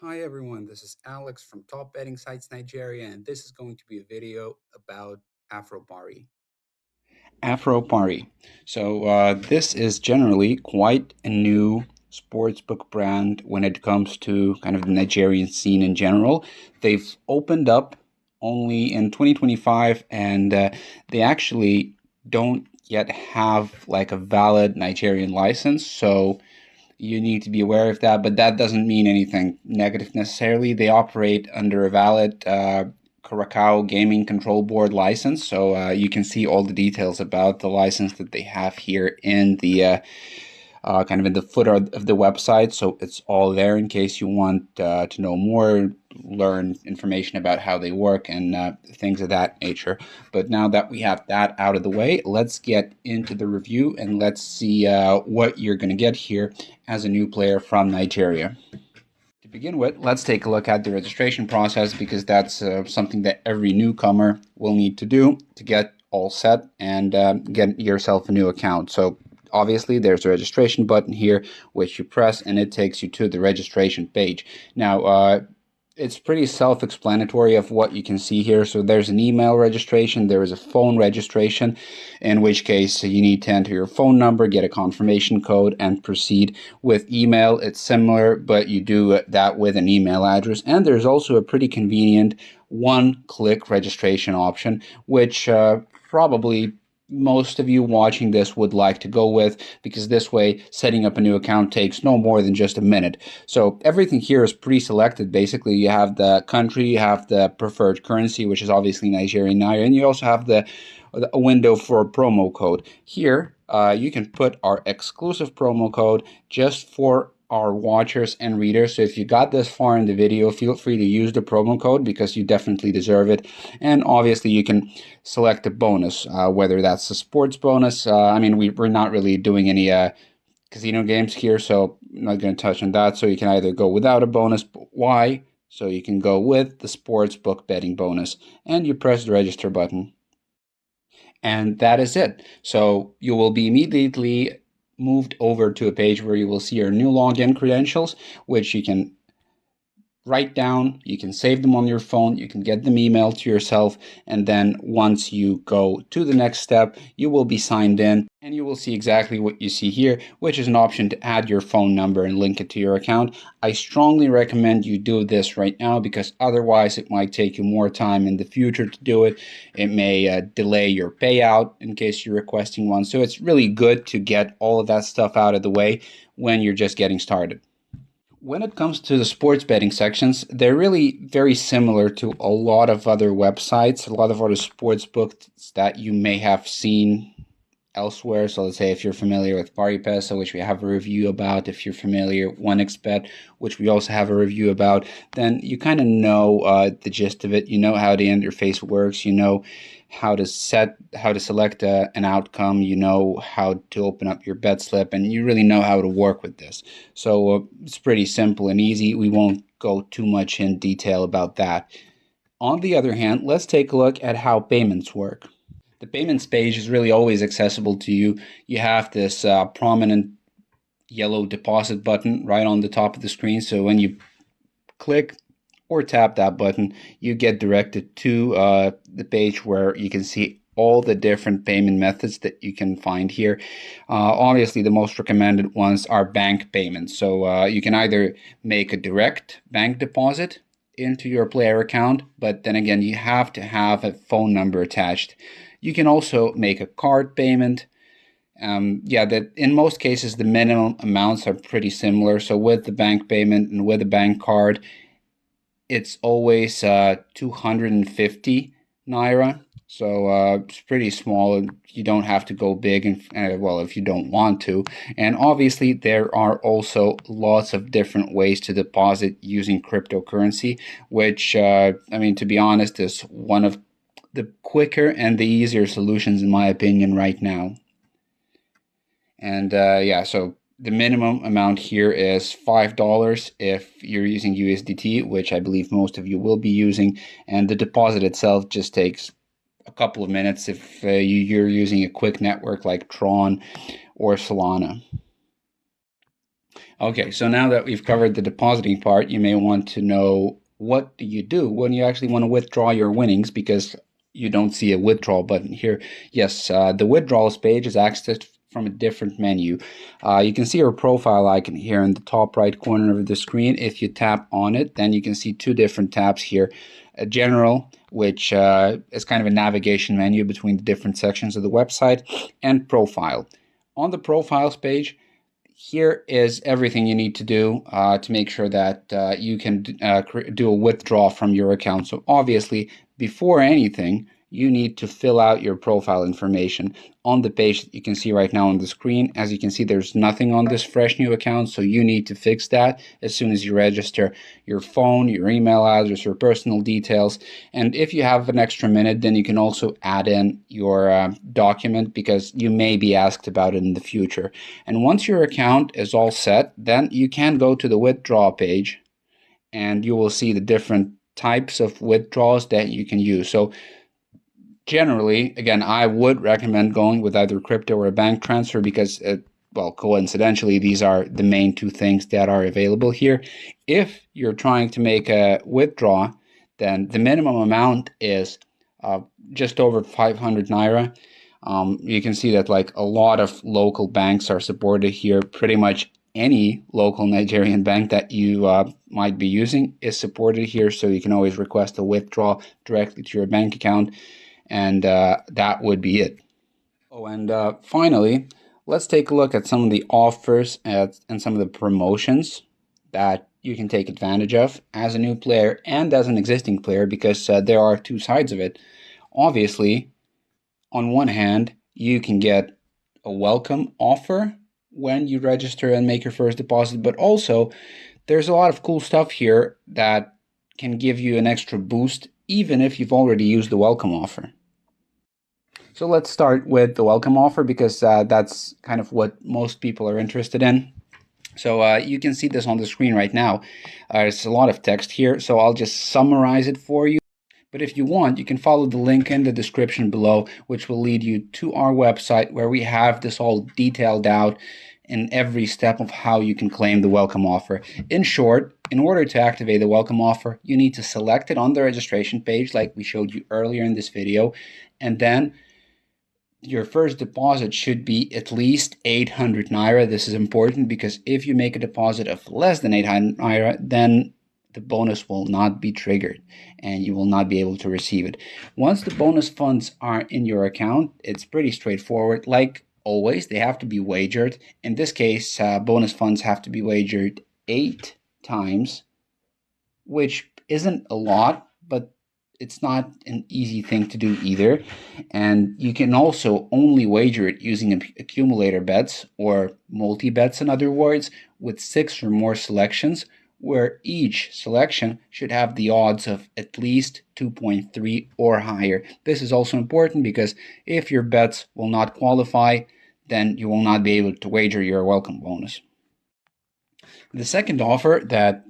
Hi everyone, this is Alex from Top Betting Sites Nigeria, and this is going to be a video about Afropari. Afropari. This is generally quite a new sportsbook brand when it comes to kind of the Nigerian scene in general. They've opened up only in 2025, and they actually don't yet have like a valid Nigerian license. So you need to be aware of that, but that doesn't mean anything negative necessarily. They operate under a valid Curacao Gaming Control Board license, so you can see all the details about the license that they have here in the kind of in the footer of the website. So it's all there in case you want to know more, learn information about how they work and things of that nature. But now that we have that out of the way, let's get into the review and let's see what you're going to get here as a new player from Nigeria. To begin with, let's take a look at the registration process because that's something that every newcomer will need to do to get all set and get yourself a new account. So obviously there's a registration button here which you press and it takes you to the registration page. Now it's pretty self-explanatory of what you can see here. So there's an email registration, there is a phone registration, in which case you need to enter your phone number, get a confirmation code, and proceed. With email, it's similar, but you do that with an email address. And there's also a pretty convenient one-click registration option, which probably most of you watching this would like to go with, because this way setting up a new account takes no more than just a minute. So everything here is pre-selected. Basically, you have the country, you have the preferred currency, which is obviously Nigerian naira, and you also have a window for a promo code. Here, you can put our exclusive promo code just for our watchers and readers. So if you got this far in the video, feel free to use the promo code because you definitely deserve it. And obviously you can select a bonus, whether that's a sports bonus. I mean, we're not really doing any casino games here, so I'm not going to touch on that. So you can either go without a bonus. But why? So you can go with the sportsbook betting bonus, and you press the register button. And that is it. So you will be immediately moved over to a page where you will see your new login credentials, which you can write down, you can save them on your phone, you can get them emailed to yourself, and then once you go to the next step, you will be signed in and you will see exactly what you see here, which is an option to add your phone number and link it to your account. I strongly recommend you do this right now because otherwise it might take you more time in the future to do it. It may delay your payout in case you're requesting one. So it's really good to get all of that stuff out of the way when you're just getting started. When it comes to the sports betting sections, they're really very similar to a lot of other websites, a lot of other sports books that you may have seen elsewhere. So let's say if you're familiar with PariPesa, which we have a review about, if you're familiar with OneXBet, which we also have a review about, then you kind of know the gist of it. You know how the interface works. You know how to select an outcome. You know how to open up your bet slip, and you really know how to work with this. So it's pretty simple and easy. We won't go too much in detail about that. On the other hand, let's take a look at how payments work. The payments page is really always accessible to you. You have this prominent yellow deposit button right on the top of the screen. So when you click or tap that button, you get directed to the page where you can see all the different payment methods that you can find here. Obviously, the most recommended ones are bank payments. So you can either make a direct bank deposit into your player account, but then again, you have to have a phone number attached. You can also make a card payment. That in most cases, the minimum amounts are pretty similar. So with the bank payment and with the bank card, it's always 250 naira. So it's pretty small. You don't have to go big, and well, if you don't want to. And obviously, there are also lots of different ways to deposit using cryptocurrency, which, I mean, to be honest, is one of the quicker and the easier solutions, in my opinion, right now. And so the minimum amount here is $5 if you're using USDT, which I believe most of you will be using. And the deposit itself just takes a couple of minutes if you're using a quick network like Tron or Solana. Okay, so now that we've covered the depositing part, you may want to know what do you do when you actually want to withdraw your winnings, because you don't see a withdrawal button here. Yes, the withdrawals page is accessed from a different menu. You can see your profile icon here in the top right corner of the screen. If you tap on it, then you can see two different tabs here. General, which is kind of a navigation menu between the different sections of the website, and Profile. On the Profiles page, here is everything you need to do to make sure that you can do a withdrawal from your account. So obviously, before anything, you need to fill out your profile information on the page that you can see right now on the screen. As you can see, there's nothing on this fresh new account, so you need to fix that as soon as you register your phone, your email address, your personal details. And if you have an extra minute, then you can also add in your document, because you may be asked about it in the future. And once your account is all set, then you can go to the withdraw page and you will see the different types of withdrawals that you can use. So generally, again, I would recommend going with either crypto or a bank transfer, because well, coincidentally, these are the main two things that are available here. If you're trying to make a withdraw, then the minimum amount is just over 500 naira. You can see that like a lot of local banks are supported here. Pretty much any local Nigerian bank that you might be using is supported here, so you can always request a withdrawal directly to your bank account, and that would be it. Oh, and finally, let's take a look at some of the offers and some of the promotions that you can take advantage of as a new player and as an existing player, because there are two sides of it. Obviously, on one hand, you can get a welcome offer when you register and make your first deposit, but also there's a lot of cool stuff here that can give you an extra boost even if you've already used the welcome offer. So let's start with the welcome offer, because that's kind of what most people are interested in. So you can see this on the screen right now. There's a lot of text here, so I'll just summarize it for you. But if you want, you can follow the link in the description below, which will lead you to our website, where we have this all detailed out in every step of how you can claim the welcome offer. In short, in order to activate the welcome offer, you need to select it on the registration page like we showed you earlier in this video, and then your first deposit should be at least 800 naira. This is important because if you make a deposit of less than 800 naira, then the bonus will not be triggered and you will not be able to receive it. Once the bonus funds are in your account, it's pretty straightforward. Like always, they have to be wagered. In this case, bonus funds have to be wagered 8 times, which isn't a lot, but it's not an easy thing to do either. And you can also only wager it using accumulator bets, or multi-bets in other words, with 6 or more selections, where each selection should have the odds of at least 2.3 or higher. This is also important because if your bets will not qualify, then you will not be able to wager your welcome bonus. The second offer that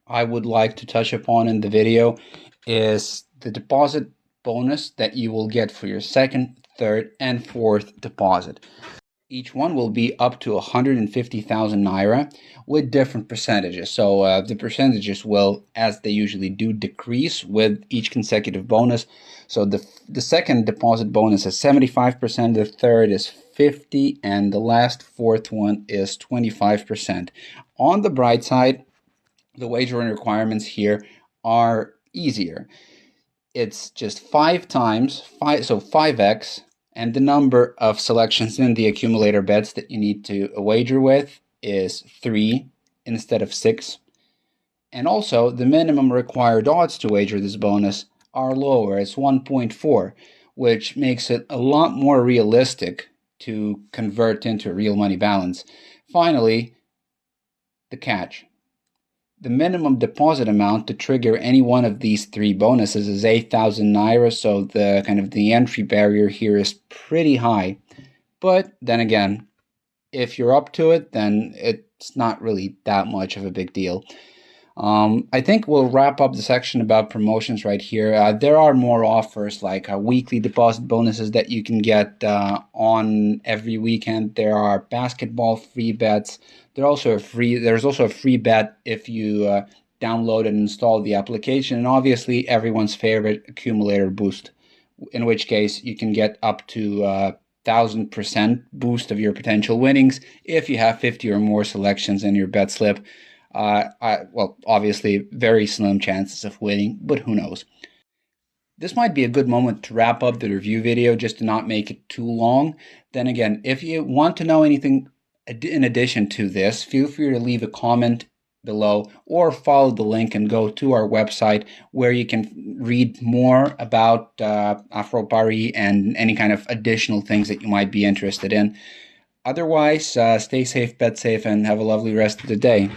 I would like to touch upon in the video is the deposit bonus that you will get for your second, third, and fourth deposit. Each one will be up to 150,000 naira with different percentages. So the percentages will, as they usually do, decrease with each consecutive bonus. So the second deposit bonus is 75%, the third is 50%, and the last fourth one is 25%. On the bright side, the wagering requirements here are easier. It's just 5 times, so 5x, and the number of selections in the accumulator bets that you need to wager with is 3 instead of 6. And also, the minimum required odds to wager this bonus are lower. It's 1.4, which makes it a lot more realistic to convert into a real money balance. Finally, the catch. The minimum deposit amount to trigger any one of these 3 bonuses is 8,000 naira, so the entry barrier here is pretty high. But then again, if you're up to it, then it's not really that much of a big deal. I think we'll wrap up the section about promotions right here. There are more offers like weekly deposit bonuses that you can get on every weekend. There are basketball free bets. There's also a free bet if you download and install the application, and obviously everyone's favorite accumulator boost, in which case you can get up to 1,000% boost of your potential winnings if you have 50 or more selections in your bet slip. Well, obviously, very slim chances of winning, but who knows? This might be a good moment to wrap up the review video just to not make it too long. Then again, if you want to know anything in addition to this, feel free to leave a comment below or follow the link and go to our website where you can read more about Afropari and any kind of additional things that you might be interested in. Otherwise, stay safe, bet safe, and have a lovely rest of the day.